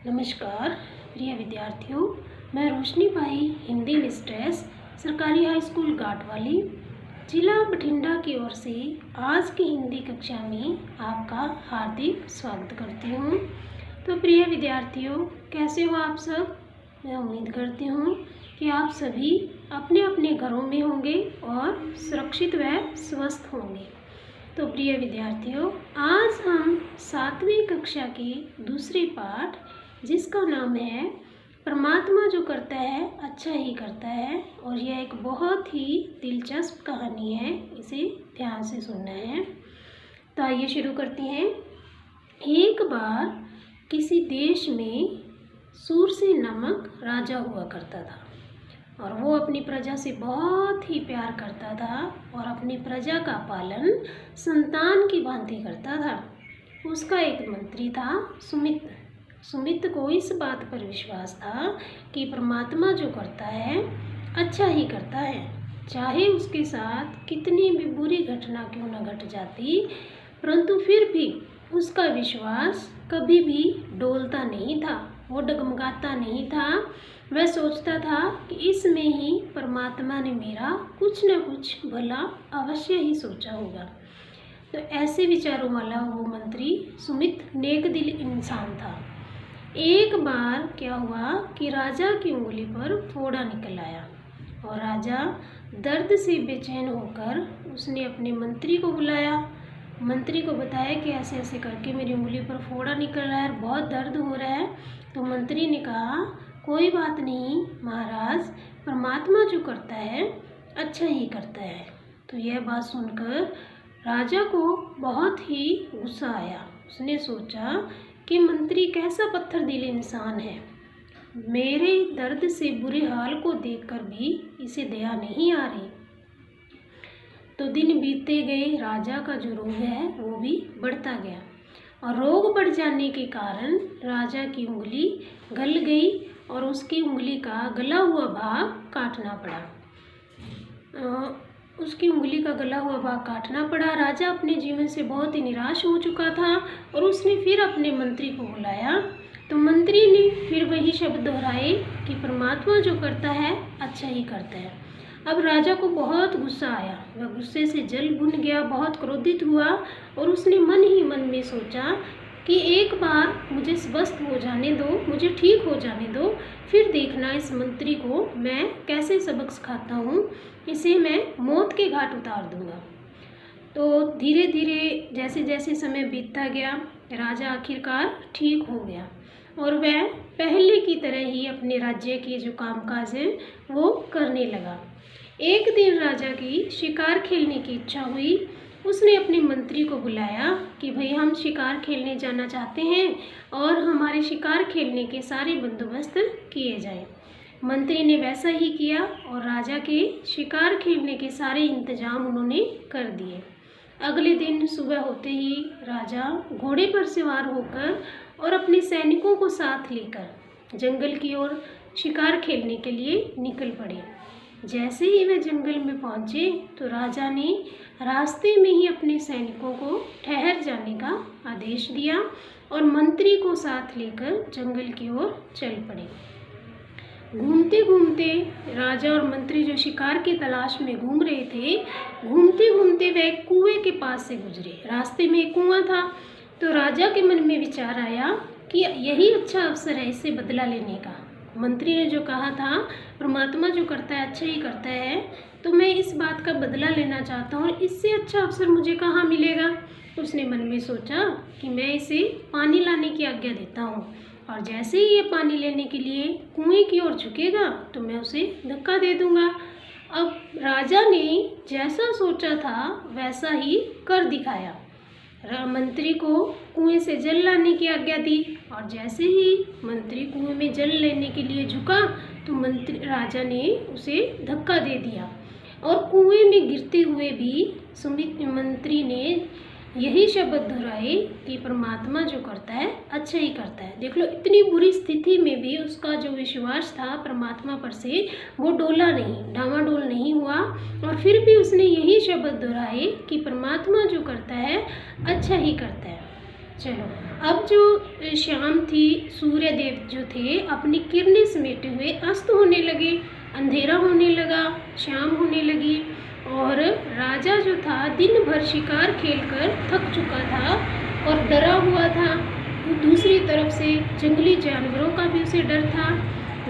नमस्कार प्रिय विद्यार्थियों, मैं रोशनी भाई हिंदी मिस्ट्रेस सरकारी हाई स्कूल घाटवाली जिला बठिंडा की ओर से आज की हिंदी कक्षा में आपका हार्दिक स्वागत करती हूँ। तो प्रिय विद्यार्थियों, कैसे हो आप सब? मैं उम्मीद करती हूँ कि आप सभी अपने अपने घरों में होंगे और सुरक्षित व स्वस्थ होंगे। तो प्रिय विद्यार्थियों, आज हम 7वीं कक्षा के दूसरे पाठ जिसका नाम है परमात्मा जो करता है अच्छा ही करता है, और यह एक बहुत ही दिलचस्प कहानी है, इसे ध्यान से सुनना है। तो आइए शुरू करते हैं। एक बार किसी देश में सूरसेन नामक राजा हुआ करता था और वो अपनी प्रजा से बहुत ही प्यार करता था और अपनी प्रजा का पालन संतान की भांति करता था। उसका एक मंत्री था सुमित को इस बात पर विश्वास था कि परमात्मा जो करता है अच्छा ही करता है, चाहे उसके साथ कितनी भी बुरी घटना क्यों न घट जाती, परंतु फिर भी उसका विश्वास कभी भी डोलता नहीं था, वो डगमगाता नहीं था। वह सोचता था कि इसमें ही परमात्मा ने मेरा कुछ न कुछ भला अवश्य ही सोचा होगा। तो ऐसे विचारों वाला वो मंत्री सुमित नेक दिल इंसान था। एक बार क्या हुआ कि राजा की उंगली पर फोड़ा निकल आया और राजा दर्द से बेचैन होकर उसने अपने मंत्री को बुलाया। मंत्री को बताया कि ऐसे ऐसे करके मेरी उंगली पर फोड़ा निकल रहा है और बहुत दर्द हो रहा है। तो मंत्री ने कहा, कोई बात नहीं महाराज, परमात्मा जो करता है अच्छा ही करता है। तो यह बात सुनकर राजा को बहुत ही गुस्सा आया। उसने सोचा कि मंत्री कैसा पत्थर दिल इंसान है, मेरे दर्द से बुरे हाल को देखकर भी इसे दया नहीं आ रही। तो दिन बीतते गए, राजा का जो रोग है वो भी बढ़ता गया और रोग बढ़ जाने के कारण राजा की उंगली गल गई और उसकी उंगली का गला हुआ भाग काटना पड़ा। राजा अपने जीवन से बहुत ही निराश हो चुका था और उसने फिर अपने मंत्री को बुलाया। तो मंत्री ने फिर वही शब्द दोहराए कि परमात्मा जो करता है अच्छा ही करता है। अब राजा को बहुत गुस्सा आया, वह गुस्से से जल भुन गया, बहुत क्रोधित हुआ और उसने मन ही मन में सोचा कि एक बार मुझे स्वस्थ हो जाने दो, मुझे ठीक हो जाने दो, फिर देखना इस मंत्री को मैं कैसे सबक सिखाता हूँ, इसे मैं मौत के घाट उतार दूँगा। तो धीरे धीरे जैसे जैसे समय बीतता गया, राजा आखिरकार ठीक हो गया और वह पहले की तरह ही अपने राज्य के जो कामकाज है वो करने लगा। एक दिन राजा की शिकार खेलने की इच्छा हुई। उसने अपने मंत्री को बुलाया कि भाई हम शिकार खेलने जाना चाहते हैं और हमारे शिकार खेलने के सारे बंदोबस्त किए जाएं। मंत्री ने वैसा ही किया और राजा के शिकार खेलने के सारे इंतजाम उन्होंने कर दिए। अगले दिन सुबह होते ही राजा घोड़े पर सवार होकर और अपने सैनिकों को साथ लेकर जंगल की ओर शिकार खेलने के लिए निकल पड़े। जैसे ही वे जंगल में पहुंचे तो राजा ने रास्ते में ही अपने सैनिकों को ठहर जाने का आदेश दिया और मंत्री को साथ लेकर जंगल की ओर चल पड़े। घूमते घूमते राजा और मंत्री जो शिकार की तलाश में घूम रहे थे, घूमते घूमते वे एक कुएं के पास से गुजरे। रास्ते में एक कुआं था। तो राजा के मन में विचार आया कि यही अच्छा अवसर है इससे बदला लेने का। मंत्री ने जो कहा था परमात्मा जो करता है अच्छा ही करता है, तो मैं इस बात का बदला लेना चाहता हूँ और इससे अच्छा अवसर मुझे कहाँ मिलेगा। उसने मन में सोचा कि मैं इसे पानी लाने की आज्ञा देता हूँ और जैसे ही ये पानी लेने के लिए कुएं की ओर झुकेगा तो मैं उसे धक्का दे दूंगा। अब राजा ने जैसा सोचा था वैसा ही कर दिखाया। मंत्री को कुएं से जल लाने की आज्ञा दी और जैसे ही मंत्री कुएं में जल लेने के लिए झुका तो राजा ने उसे धक्का दे दिया और कुएं में गिरते हुए भी मंत्री ने यही शब्द दोहराए कि परमात्मा जो करता है अच्छा ही करता है। देख लो, इतनी बुरी स्थिति में भी उसका जो विश्वास था परमात्मा पर से वो डोला नहीं, डामाडोल नहीं हुआ और फिर भी उसने यही शब्द दोहराए कि परमात्मा जो करता है अच्छा ही करता है। चलो, अब जो शाम थी, सूर्य देव जो थे अपनी किरणें समेटे हुए अस्त होने लगे, अंधेरा होने लगा, शाम होने लगी और राजा जो था दिन भर शिकार खेलकर थक चुका था और डरा हुआ था। दूसरी तरफ से जंगली जानवरों का भी उसे डर था।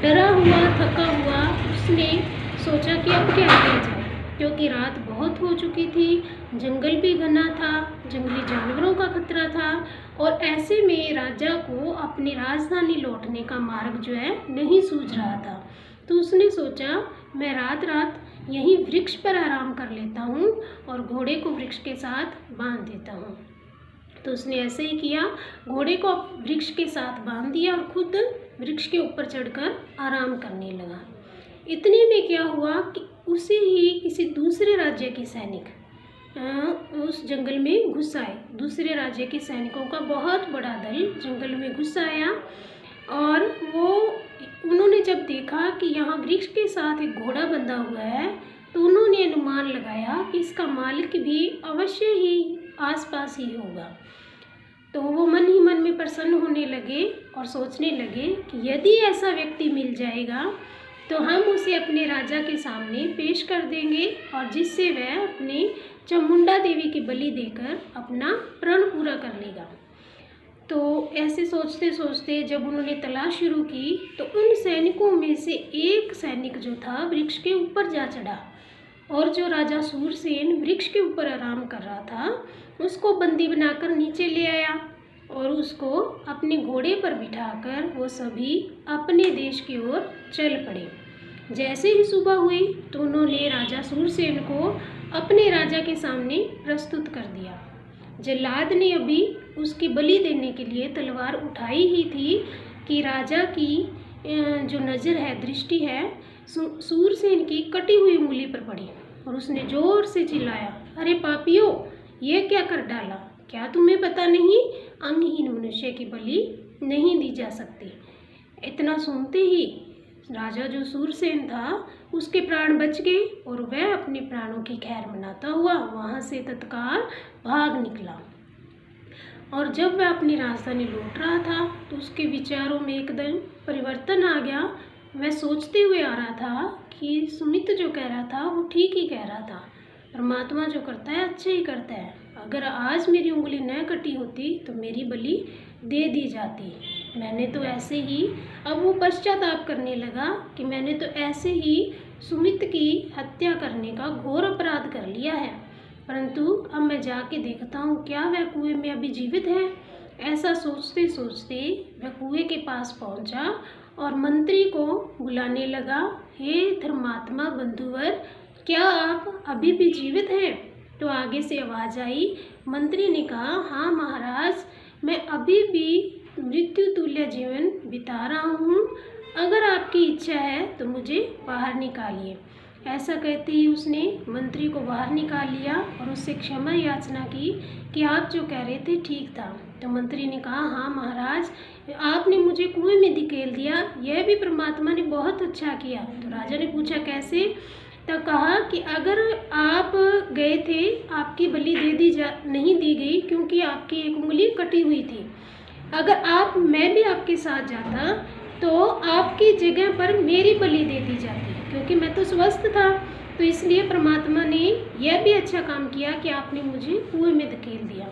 डरा हुआ, थका हुआ उसने सोचा कि अब क्या किया जाए, क्योंकि रात बहुत हो चुकी थी, जंगल भी घना था, जंगली जानवरों का खतरा था और ऐसे में राजा को अपनी राजधानी लौटने का मार्ग जो है नहीं सूझ रहा था। तो उसने सोचा मैं रात रात यहीं वृक्ष पर आराम कर लेता हूँ और घोड़े को वृक्ष के साथ बांध देता हूँ। तो उसने ऐसे ही किया, घोड़े को वृक्ष के साथ बांध दिया और खुद वृक्ष के ऊपर चढ़कर आराम करने लगा। इतने में क्या हुआ कि उसे ही किसी दूसरे राज्य के सैनिक उस जंगल में घुस आए। दूसरे राज्य के सैनिकों का बहुत बड़ा दल जंगल में घुस आया और उन्होंने जब देखा कि यहाँ वृक्ष के साथ एक घोड़ा बंधा हुआ है तो उन्होंने अनुमान लगाया कि इसका मालिक भी अवश्य ही आसपास ही होगा। तो वो मन ही मन में प्रसन्न होने लगे और सोचने लगे कि यदि ऐसा व्यक्ति मिल जाएगा तो हम उसे अपने राजा के सामने पेश कर देंगे और जिससे वह अपने चामुंडा देवी की बलि देकर अपना प्रण पूरा कर लेगा। तो ऐसे सोचते सोचते जब उन्होंने तलाश शुरू की तो उन सैनिकों में से एक सैनिक जो था वृक्ष के ऊपर जा चढ़ा और जो राजा सूरसेन वृक्ष के ऊपर आराम कर रहा था उसको बंदी बनाकर नीचे ले आया और उसको अपने घोड़े पर बिठाकर वो सभी अपने देश की ओर चल पड़े। जैसे ही सुबह हुई तो उन्होंने राजा सूरसेन को अपने राजा के सामने प्रस्तुत कर दिया। जल्लाद ने अभी उसकी बलि देने के लिए तलवार उठाई ही थी कि राजा की जो नज़र है, दृष्टि है, सूरसेन की कटी हुई उंगली पर पड़ी और उसने जोर से चिल्लाया, अरे पापियों, ये क्या कर डाला? क्या तुम्हें पता नहीं, अंगहीन मनुष्य की बलि नहीं दी जा सकती। इतना सुनते ही राजा जो सूरसेन था उसके प्राण बच गए और वह अपने प्राणों की खैर मनाता हुआ वहाँ से तत्काल भाग निकला। और जब वह अपनी राजधानी लौट रहा था तो उसके विचारों में एकदम परिवर्तन आ गया। वह सोचते हुए आ रहा था कि सुमित जो कह रहा था वो ठीक ही कह रहा था, परमात्मा जो करता है अच्छा ही करता है। अगर आज मेरी उंगली न कटी होती तो मेरी बलि दे दी जाती। मैंने तो ऐसे ही, अब वो पश्चाताप करने लगा कि मैंने तो ऐसे ही सुमित की हत्या करने का घोर अपराध कर लिया है, परंतु अब मैं जाके देखता हूँ क्या वह कुएं में अभी जीवित है। ऐसा सोचते सोचते वह कुएं के पास पहुँचा और मंत्री को बुलाने लगा, हे धर्मात्मा बंधुवर, क्या आप अभी भी जीवित हैं? तो आगे से आवाज़ आई। मंत्री ने कहा, हाँ महाराज, मैं अभी भी मृत्यु तुल्य जीवन बिता रहा हूँ, अगर आपकी इच्छा है तो मुझे बाहर निकालिए। ऐसा कहते ही उसने मंत्री को बाहर निकाल लिया और उससे क्षमा याचना की कि आप जो कह रहे थे ठीक था। तो मंत्री ने कहा, हाँ महाराज, आपने मुझे कुएं में धकेल दिया, यह भी परमात्मा ने बहुत अच्छा किया। तो राजा ने पूछा कैसे? तो कहा कि अगर आप गए थे, आपकी बलि नहीं दी गई क्योंकि आपकी एक उंगली कटी हुई थी। अगर मैं भी आपके साथ जाता तो आपकी जगह पर मेरी बलि दे दी जाती, क्योंकि मैं तो स्वस्थ था। तो इसलिए परमात्मा ने यह भी अच्छा काम किया कि आपने मुझे कुएं में धकेल दिया।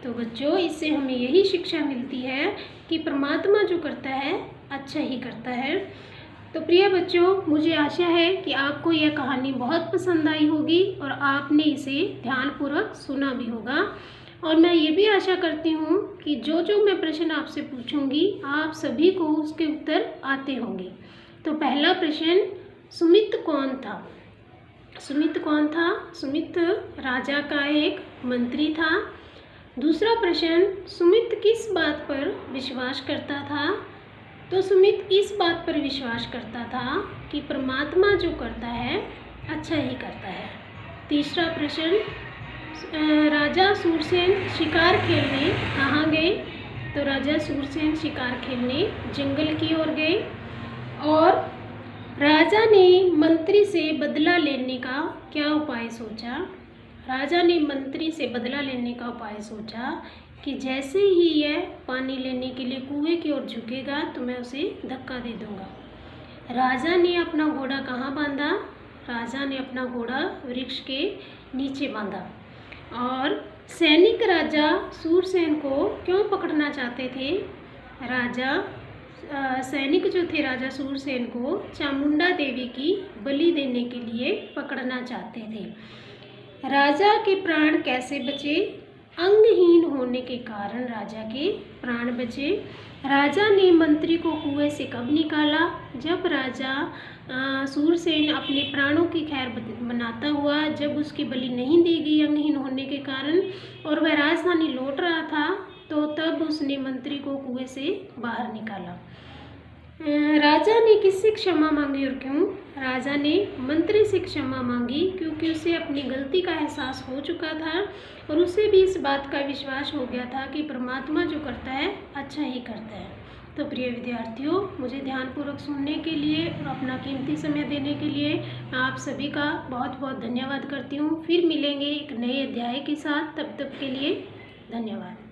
तो बच्चों, इससे हमें यही शिक्षा मिलती है कि परमात्मा जो करता है अच्छा ही करता है। तो प्रिय बच्चों, मुझे आशा है कि आपको यह कहानी बहुत पसंद आई होगी और आपने इसे ध्यानपूर्वक सुना भी होगा। और मैं ये भी आशा करती हूँ कि जो मैं प्रश्न आपसे पूछूंगी आप सभी को उसके उत्तर आते होंगे। तो पहला प्रश्न, सुमित कौन था? सुमित कौन था? सुमित राजा का एक मंत्री था। दूसरा प्रश्न, सुमित किस बात पर विश्वास करता था? तो सुमित इस बात पर विश्वास करता था कि परमात्मा जो करता है अच्छा ही करता है। तीसरा प्रश्न, राजा सूरसेन शिकार खेलने कहाँ गए? तो राजा सूरसेन शिकार खेलने जंगल की ओर गए। और राजा ने मंत्री से बदला लेने का क्या उपाय सोचा? राजा ने मंत्री से बदला लेने का उपाय सोचा कि जैसे ही यह पानी लेने के लिए कुएं की ओर झुकेगा तो मैं उसे धक्का दे दूंगा। राजा ने अपना घोड़ा कहाँ बांधा? राजा ने अपना घोड़ा वृक्ष के नीचे बांधा। और सैनिक राजा सूरसेन को क्यों पकड़ना चाहते थे? सैनिक जो थे राजा सूरसेन को चामुंडा देवी की बलि देने के लिए पकड़ना चाहते थे। राजा के प्राण कैसे बचे? अंगहीन होने के कारण राजा के प्राण बचे। राजा ने मंत्री को कुएं से कब निकाला? जब राजा सूरसेन अपने प्राणों की खैर बनाता हुआ, जब उसकी बलि नहीं दी गई अंगहीन होने के कारण और वह राजधानी लौट रहा था, तो तब उसने मंत्री को कुएं से बाहर निकाला। राजा ने किससे क्षमा मांगी और क्यों? राजा ने मंत्री से क्षमा मांगी क्योंकि उसे अपनी गलती का एहसास हो चुका था और उसे भी इस बात का विश्वास हो गया था कि परमात्मा जो करता है अच्छा ही करता है। तो प्रिय विद्यार्थियों, मुझे ध्यानपूर्वक सुनने के लिए और अपना कीमती समय देने के लिए मैं आप सभी का बहुत बहुत धन्यवाद करती हूँ। फिर मिलेंगे एक नए अध्याय के साथ, तब तक के लिए धन्यवाद।